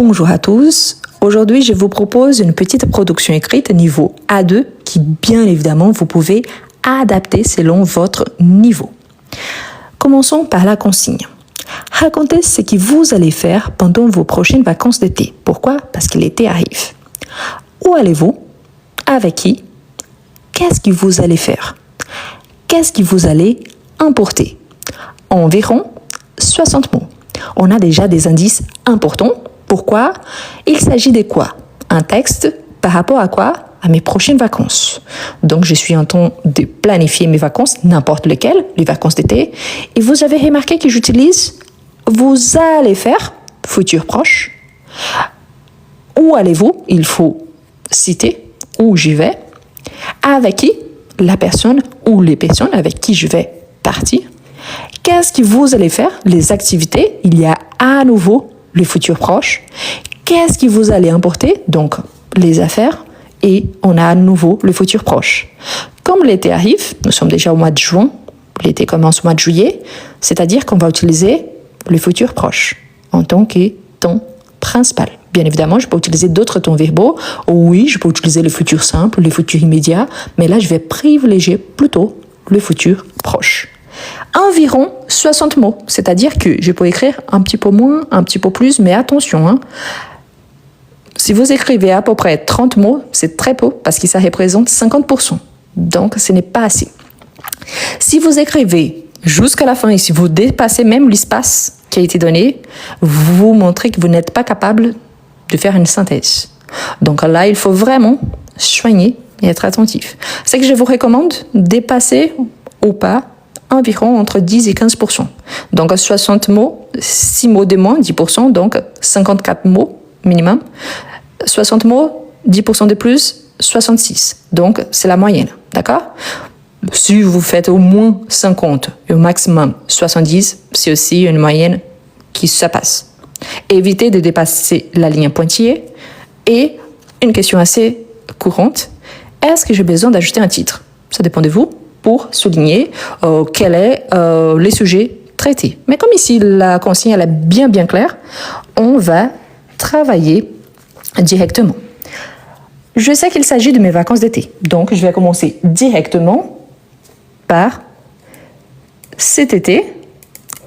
Bonjour à tous. Aujourd'hui, je vous propose une petite production écrite niveau A2 qui, bien évidemment, vous pouvez adapter selon votre niveau. Commençons par la consigne. Racontez ce que vous allez faire pendant vos prochaines vacances d'été. Pourquoi? Parce que l'été arrive. Où allez-vous? Avec qui? Qu'est-ce que vous allez faire? Qu'est-ce que vous allez emporter? Environ 60 mots. On a déjà des indices importants. Pourquoi? Il s'agit de quoi? Un texte par rapport à quoi? À mes prochaines vacances. Donc, je suis en train de planifier mes vacances, n'importe lesquelles, les vacances d'été. Et vous avez remarqué que j'utilise vous allez faire, futur proche. Où allez-vous? Il faut citer où j'y vais. Avec qui? La personne ou les personnes avec qui je vais partir. Qu'est-ce que vous allez faire? Les activités. Il y a à nouveau le futur proche. Qu'est-ce que vous allez emporter? Donc, les affaires. Et on a à nouveau le futur proche. Comme l'été arrive, nous sommes déjà au mois de juin, l'été commence au mois de juillet, c'est-à-dire qu'on va utiliser le futur proche en tant que temps principal. Bien évidemment, je peux utiliser d'autres temps verbaux. Oui, je peux utiliser le futur simple, le futur immédiat, mais là, je vais privilégier plutôt le futur proche. Environ 60 mots, c'est-à-dire que je peux écrire un petit peu moins, un petit peu plus, mais attention, si vous écrivez à peu près 30 mots, c'est très peu parce que ça représente 50%. Donc, ce n'est pas assez. Si vous écrivez jusqu'à la fin et si vous dépassez même l'espace qui a été donné, vous montrez que vous n'êtes pas capable de faire une synthèse. Donc là, il faut vraiment soigner et être attentif. C'est que je vous recommande dépasser ou pas environ entre 10 et 15%. Donc 60 mots, 6 mots de moins, 10%, donc 54 mots minimum. 60 mots, 10% de plus, 66. Donc c'est la moyenne, d'accord? Si vous faites au moins 50 et au maximum 70, c'est aussi une moyenne qui se passe. Évitez de dépasser la ligne pointillée. Et une question assez courante, est-ce que j'ai besoin d'ajouter un titre? Ça dépend de vous pour souligner quel est les sujets traités. Mais comme ici, la consigne elle est bien claire, on va travailler directement. Je sais qu'il s'agit de mes vacances d'été, donc je vais commencer directement par cet été.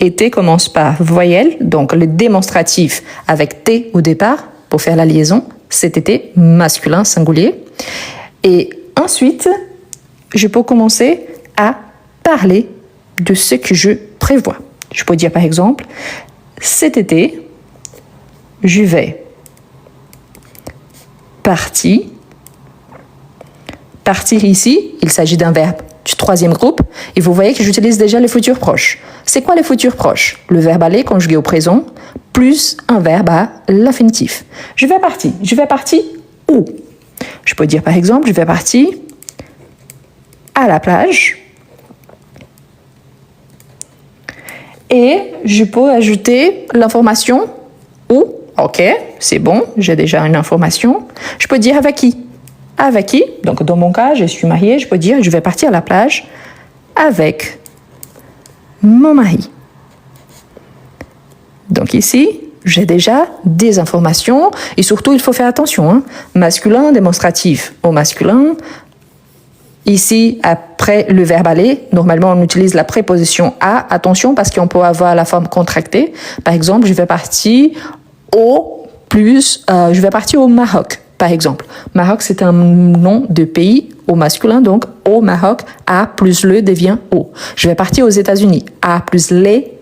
Été commence par voyelle, donc le démonstratif avec T au départ pour faire la liaison. Cet été, masculin, singulier. Et ensuite, je peux commencer à parler de ce que je prévois. Je peux dire par exemple, cet été, je vais partir. Partir ici, il s'agit d'un verbe du troisième groupe. Et vous voyez que j'utilise déjà le futur proche. C'est quoi le futur proche? Le verbe aller conjugué au présent, plus un verbe à l'infinitif. Je vais partir. Je vais partir où? Je peux dire par exemple, je vais partir à la plage. Et je peux ajouter l'information où. Ok, c'est bon, j'ai déjà une information. Je peux dire avec qui? Avec qui? Donc, dans mon cas, je suis mariée, je peux dire je vais partir à la plage avec mon mari. Donc ici, j'ai déjà des informations et surtout, il faut faire attention. Masculin, démonstratif au masculin. Ici, après le verbe aller, normalement, on utilise la préposition à. Attention, parce qu'on peut avoir la forme contractée. Par exemple, je vais partir je vais partir au Maroc. Par exemple, Maroc, c'est un nom de pays au masculin, donc au Maroc, A plus le devient O. Je vais partir aux États-Unis, A plus les,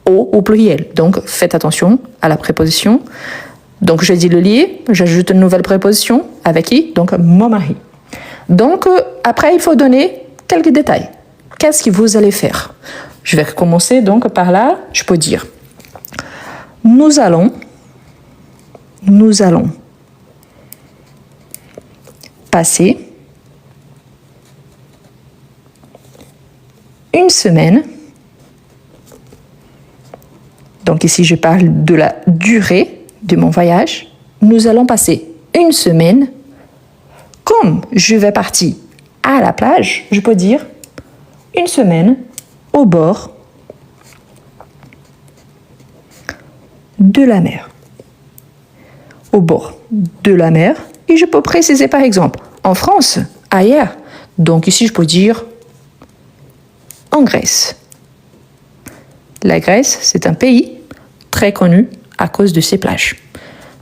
O au pluriel. Donc, faites attention à la préposition. Donc, je dis le lié, j'ajoute une nouvelle préposition avec qui? Donc, mon mari. Donc, après, il faut donner quelques détails. Qu'est-ce que vous allez faire? Je vais commencer donc par là, je peux dire nous allons passer une semaine. Donc ici, je parle de la durée de mon voyage. Nous allons passer une semaine. Comme je vais partir à la plage, je peux dire une semaine au bord de la mer. au bord de la mer. Et je peux préciser par exemple en France, ailleurs. Donc ici, je peux dire en Grèce. La Grèce, c'est un pays très connu à cause de ses plages.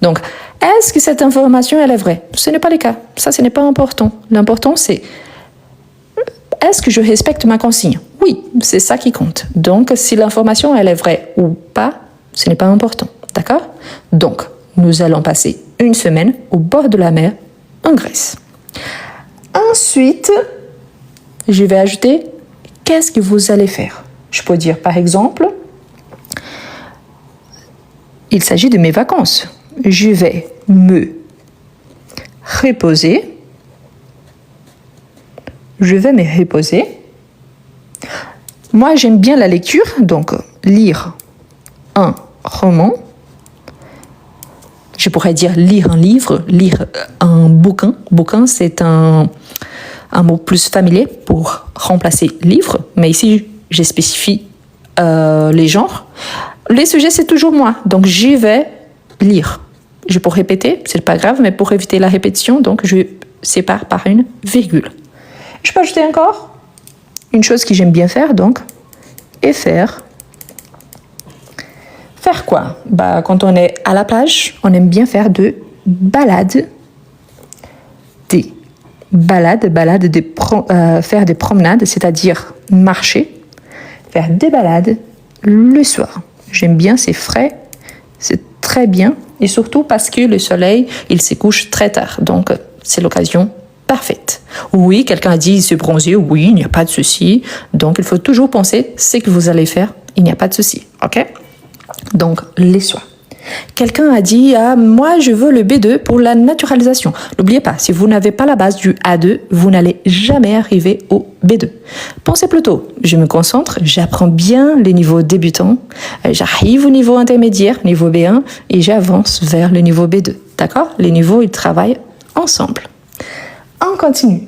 Donc, est-ce que cette information, elle est vraie? Ce n'est pas le cas. Ça, ce n'est pas important. L'important, c'est est-ce que je respecte ma consigne? Oui, c'est ça qui compte. Donc, si l'information, elle est vraie ou pas, ce n'est pas important. D'accord? Donc, nous allons passer une semaine au bord de la mer en Grèce. Ensuite, je vais ajouter qu'est-ce que vous allez faire. Je peux dire par exemple, il s'agit de mes vacances. Je vais me reposer. Je vais me reposer. Moi, j'aime bien la lecture, donc lire un roman. Je pourrais dire lire un livre, lire un bouquin. Bouquin, c'est un mot plus familier pour remplacer livre, mais ici, je spécifie les genres. Les sujets, c'est toujours moi, donc j'y vais lire. Je peux répéter, c'est pas grave, mais pour éviter la répétition, donc je sépare par une virgule. Je peux ajouter encore une chose que j'aime bien faire, donc, et faire. Faire quoi? Quand on est à la plage, on aime bien faire de balades. Des balades, faire des promenades, c'est-à-dire marcher, faire des balades le soir. J'aime bien, c'est frais, c'est très bien, et surtout parce que le soleil, il se couche très tard, donc c'est l'occasion parfaite. Oui, quelqu'un a dit se bronzer, oui, il n'y a pas de souci, donc il faut toujours penser ce que vous allez faire, il n'y a pas de souci, ok? Donc, les soirs. Quelqu'un a dit moi je veux le B2 pour la naturalisation. N'oubliez pas, si vous n'avez pas la base du A2, vous n'allez jamais arriver au B2. Pensez plutôt, je me concentre, j'apprends bien les niveaux débutants, j'arrive au niveau intermédiaire, niveau B1, et j'avance vers le niveau B2. D'accord? Les niveaux, ils travaillent ensemble. On continue.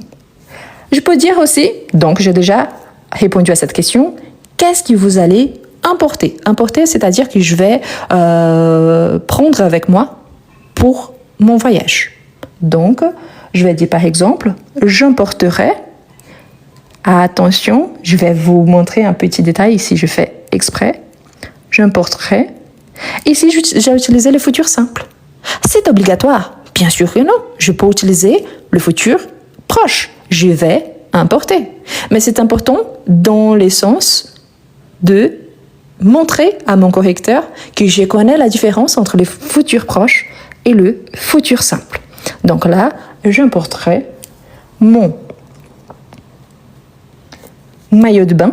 Je peux dire aussi, donc j'ai déjà répondu à cette question, qu'est-ce que vous allez importer. Importer, c'est-à-dire que je vais prendre avec moi pour mon voyage. Donc, je vais dire par exemple, j'importerai. Attention, je vais vous montrer un petit détail ici, je fais exprès. J'importerai. Ici, j'ai utilisé le futur simple. C'est obligatoire? Bien sûr que non. Je peux utiliser le futur proche. Je vais importer. Mais c'est important dans le sens de montrer à mon correcteur que je connais la différence entre le futur proche et le futur simple. Donc là, j'importerai mon maillot de bain.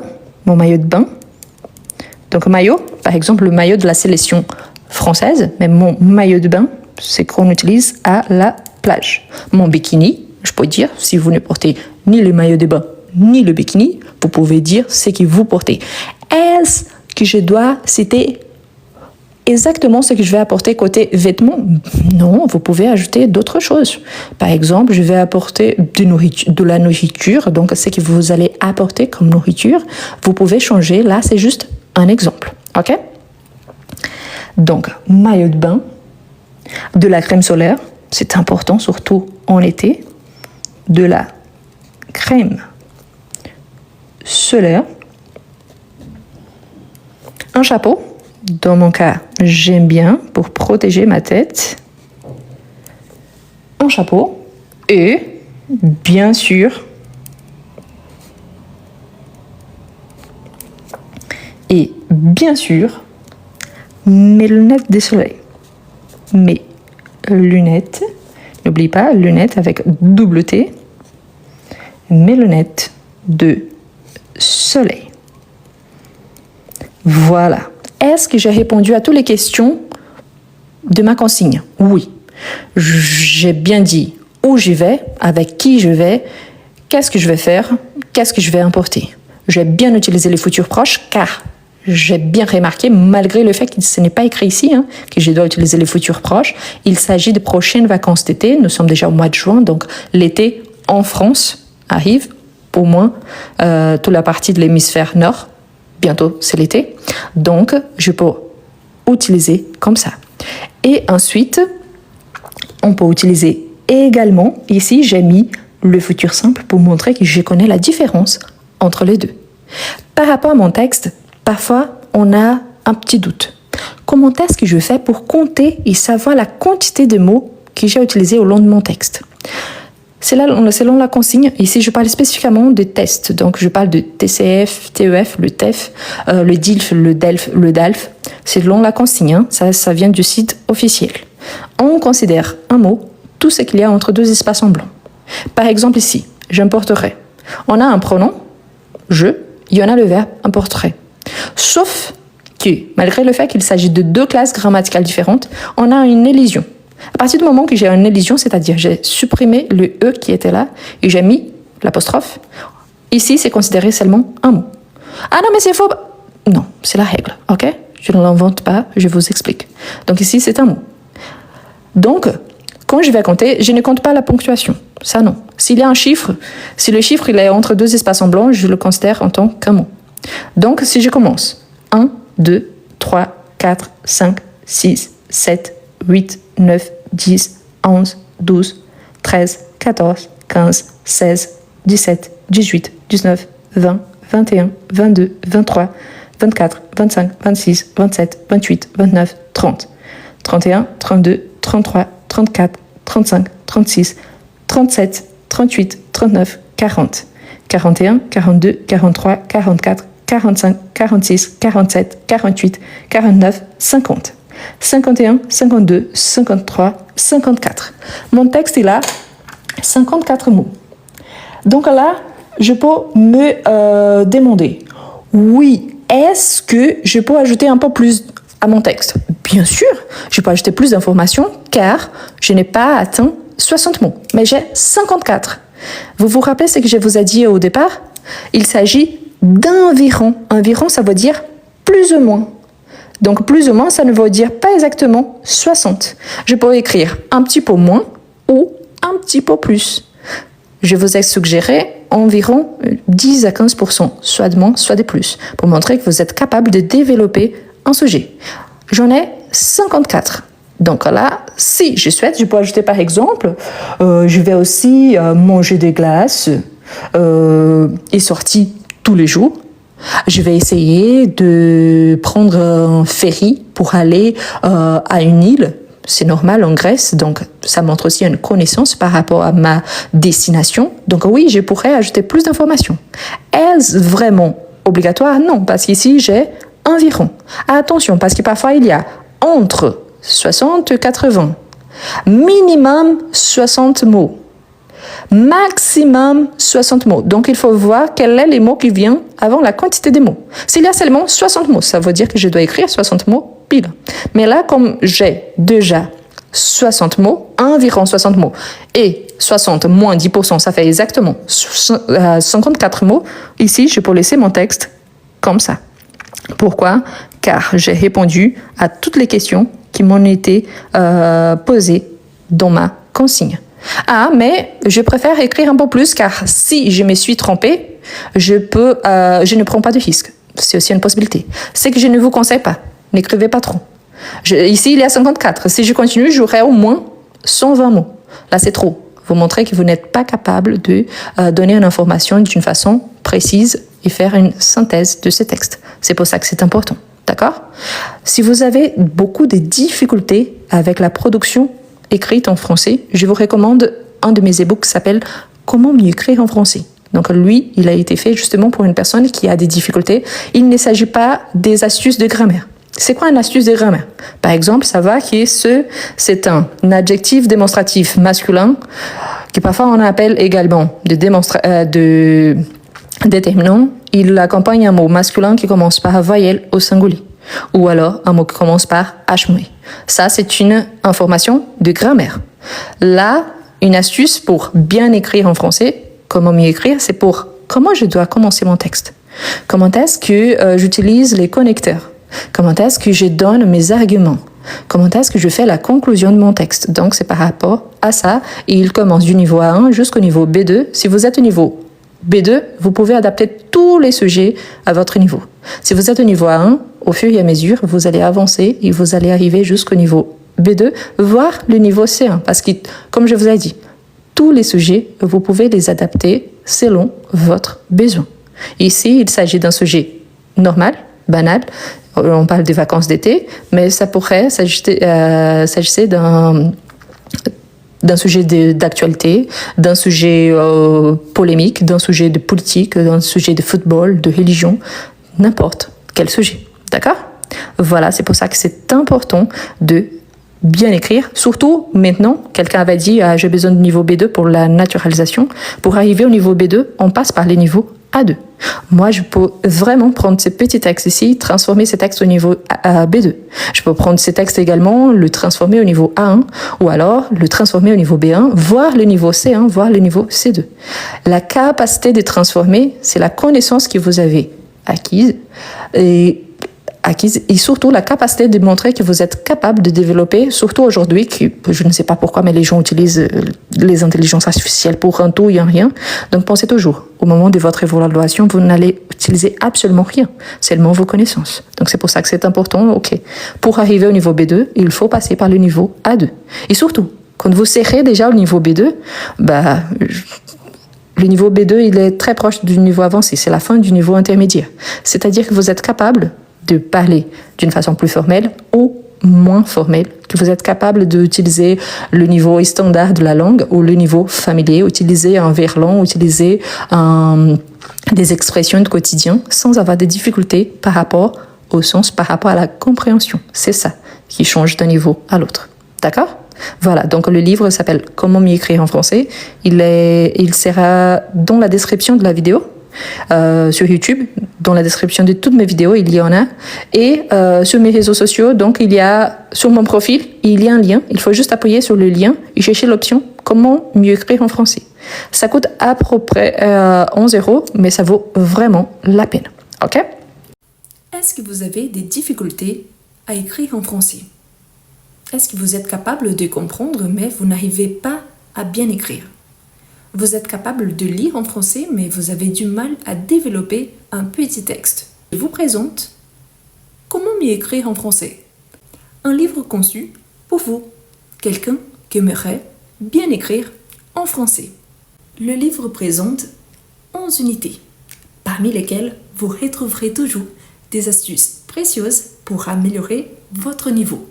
Donc maillot, par exemple le maillot de la sélection française, mais mon maillot de bain, c'est qu'on utilise à la plage. Mon bikini, je peux dire, si vous ne portez ni le maillot de bain ni le bikini, vous pouvez dire ce que vous portez. Est-ce que je dois citer exactement ce que je vais apporter côté vêtements? Non, vous pouvez ajouter d'autres choses. Par exemple, je vais apporter de la nourriture, donc ce que vous allez apporter comme nourriture, vous pouvez changer. Là, c'est juste un exemple, ok? Donc, maillot de bain, de la crème solaire, c'est important, surtout en été, de la crème solaire, un chapeau, dans mon cas, j'aime bien pour protéger ma tête, un chapeau et, bien sûr, mes lunettes de soleil. Mes lunettes, n'oublie pas, lunettes avec double T, mes lunettes de soleil. Voilà. Est-ce que j'ai répondu à toutes les questions de ma consigne? Oui. J'ai bien dit où j'y vais, avec qui je vais, qu'est-ce que je vais faire, qu'est-ce que je vais importer. J'ai bien utilisé les futurs proches car j'ai bien remarqué, malgré le fait que ce n'est pas écrit ici, que je dois utiliser les futurs proches, il s'agit de prochaines vacances d'été. Nous sommes déjà au mois de juin, donc l'été en France arrive, au moins toute la partie de l'hémisphère nord. Bientôt, c'est l'été. Donc, je peux utiliser comme ça. Et ensuite, On peut utiliser également, ici j'ai mis le futur simple pour montrer que je connais la différence entre les deux. Par rapport à mon texte, parfois on a un petit doute. Comment est-ce que je fais pour compter et savoir la quantité de mots que j'ai utilisés au long de mon texte? C'est là, selon la consigne. Ici, je parle spécifiquement de tests. Donc, je parle de TCF, TEF, le TEF, le DILF, le DELF, le DALF. Selon la consigne, hein. Ça vient du site officiel. On considère un mot, tout ce qu'il y a entre deux espaces en blanc. Par exemple, ici, j'importerai. On a un pronom, je, il y en a le verbe importerai. Sauf que, malgré le fait qu'il s'agit de deux classes grammaticales différentes, on a une élision. À partir du moment que j'ai une élision, c'est-à-dire j'ai supprimé le E qui était là et j'ai mis l'apostrophe, ici c'est considéré seulement un mot. Ah non mais c'est faux. Non, c'est la règle, ok? Je ne l'invente pas, je vous explique. Donc ici c'est un mot. Donc, quand je vais compter, je ne compte pas la ponctuation. Ça non. S'il y a un chiffre, si le chiffre il est entre deux espaces en blanc, je le considère en tant qu'un mot. Donc si je commence 1, 2, 3, 4, 5, 6, 7, 8, 9, 10, 11, 12, 13, 14, 15, 16, 17, 18, 19, 20, 21, 22, 23, 24, 25, 26, 27, 28, 29, 30, 31, 32, 33, 34, 35, 36, 37, 38, 39, 40, 41, 42, 43, 44, 45, 46, 47, 48, 49, 50. 51, 52, 53, 54. Mon texte est là, 54 mots. Donc là, je peux me demander, oui, est-ce que je peux ajouter un peu plus à mon texte? Bien sûr, je peux ajouter plus d'informations car je n'ai pas atteint 60 mots, mais j'ai 54. Vous vous rappelez ce que je vous ai dit au départ? Il s'agit d'environ. Environ, ça veut dire plus ou moins. Donc, plus ou moins, ça ne veut dire pas exactement 60. Je peux écrire un petit peu moins ou un petit peu plus. Je vous ai suggéré environ 10 à 15%, soit de moins, soit de plus, pour montrer que vous êtes capable de développer un sujet. J'en ai 54. Donc là, si je souhaite, je peux ajouter par exemple, je vais aussi manger des glaces et sortir tous les jours. Je vais essayer de prendre un ferry pour aller à une île. C'est normal en Grèce, donc ça montre aussi une connaissance par rapport à ma destination. Donc oui, je pourrais ajouter plus d'informations. Est-ce vraiment obligatoire? Non, parce qu'ici, j'ai environ. Attention, parce que parfois, il y a entre 60 et 80. Minimum 60 mots. Maximum 60 mots. Donc, il faut voir quels sont les mots qui viennent avant la quantité des mots. S'il y a seulement 60 mots, ça veut dire que je dois écrire 60 mots pile. Mais là, comme j'ai déjà 60 mots, environ 60 mots, et 60 moins 10%, ça fait exactement 54 mots, ici, je peux laisser mon texte comme ça. Pourquoi? Car j'ai répondu à toutes les questions qui m'ont été posées dans ma consigne. Ah, mais je préfère écrire un peu plus car si je me suis trompée, je ne prends pas de risque. C'est aussi une possibilité. C'est que je ne vous conseille pas. N'écrivez pas trop. Ici, il y a 54. Si je continue, j'aurai au moins 120 mots. Là, c'est trop. Vous montrez que vous n'êtes pas capable de donner une information d'une façon précise et faire une synthèse de ce texte. C'est pour ça que c'est important. D'accord? Si vous avez beaucoup de difficultés avec la production écrite en français, je vous recommande un de mes e-books qui s'appelle « Comment mieux écrire en français ». Donc lui, il a été fait justement pour une personne qui a des difficultés. Il ne s'agit pas des astuces de grammaire. C'est quoi une astuce de grammaire? Par exemple, savoir que c'est un adjectif démonstratif masculin, que parfois on appelle également de déterminant. Il accompagne un mot masculin qui commence par voyelle au singulier. Ou alors un mot qui commence par H muet. Ça, c'est une information de grammaire. Là, une astuce pour bien écrire en français, comment mieux écrire, c'est pour comment je dois commencer mon texte. Comment est-ce que j'utilise les connecteurs? Comment est-ce que je donne mes arguments? Comment est-ce que je fais la conclusion de mon texte? Donc, c'est par rapport à ça. Et il commence du niveau A1 jusqu'au niveau B2. Si vous êtes au niveau B2, vous pouvez adapter tous les sujets à votre niveau. Si vous êtes au niveau A1, au fur et à mesure, vous allez avancer et vous allez arriver jusqu'au niveau B2, voire le niveau C1. Parce que, comme je vous ai dit, tous les sujets, vous pouvez les adapter selon votre besoin. Ici, il s'agit d'un sujet normal, banal. On parle des vacances d'été, mais ça pourrait s'agir d'un sujet d'actualité, d'un sujet polémique, d'un sujet de politique, d'un sujet de football, de religion, n'importe quel sujet. D'accord ? Voilà, c'est pour ça que c'est important de bien écrire. Surtout maintenant, quelqu'un avait dit j'ai besoin de niveau B2 pour la naturalisation. Pour arriver au niveau B2, on passe par les niveaux A2. Moi, je peux vraiment prendre ces petits textes ici, transformer ces textes au niveau B2. Je peux prendre ces textes également, le transformer au niveau A1, ou alors le transformer au niveau B1, voire le niveau C1, voire le niveau C2. La capacité de transformer, c'est la connaissance que vous avez acquise et surtout la capacité de montrer que vous êtes capable de développer, surtout aujourd'hui, que je ne sais pas pourquoi, mais les gens utilisent les intelligences artificielles pour un tout et un rien. Donc pensez toujours, au moment de votre évaluation, vous n'allez utiliser absolument rien, seulement vos connaissances. Donc c'est pour ça que c'est important, ok. Pour arriver au niveau B2, il faut passer par le niveau A2. Et surtout, quand vous serrez déjà au niveau B2, le niveau B2, il est très proche du niveau avancé, c'est la fin du niveau intermédiaire. C'est-à-dire que vous êtes capable de parler d'une façon plus formelle ou moins formelle, que vous êtes capable d'utiliser le niveau standard de la langue ou le niveau familier, utiliser un verlan, utiliser des expressions de quotidien sans avoir de difficultés par rapport au sens, par rapport à la compréhension. C'est ça qui change d'un niveau à l'autre. D'accord ? Voilà, donc le livre s'appelle « Comment mieux écrire en français ». Il sera dans la description de la vidéo. Sur YouTube, dans la description de toutes mes vidéos, il y en a. Et sur mes réseaux sociaux, donc il y a sur mon profil, il y a un lien. Il faut juste appuyer sur le lien et chercher l'option Comment mieux écrire en français. Ça coûte à peu près 11 €, mais ça vaut vraiment la peine. Ok ? Est-ce que vous avez des difficultés à écrire en français ? Est-ce que vous êtes capable de comprendre, mais vous n'arrivez pas à bien écrire ? Vous êtes capable de lire en français, mais vous avez du mal à développer un petit texte. Je vous présente Comment mieux écrire en français. Un livre conçu pour vous, quelqu'un qui aimerait bien écrire en français. Le livre présente 11 unités, parmi lesquelles vous retrouverez toujours des astuces précieuses pour améliorer votre niveau.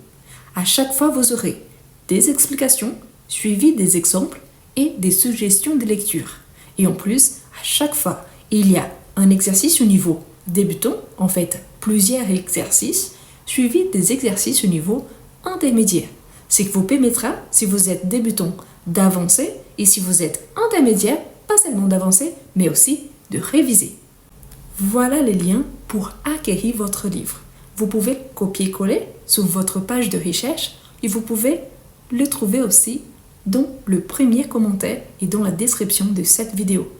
À chaque fois, vous aurez des explications suivies des exemples et des suggestions de lecture. Et en plus, à chaque fois, il y a un exercice au niveau débutant, en fait plusieurs exercices, suivis des exercices au niveau intermédiaire. Ce qui vous permettra, si vous êtes débutant, d'avancer, et si vous êtes intermédiaire, pas seulement d'avancer, mais aussi de réviser. Voilà les liens pour acquérir votre livre. Vous pouvez copier-coller sur votre page de recherche et vous pouvez le trouver aussi dans le premier commentaire et dans la description de cette vidéo.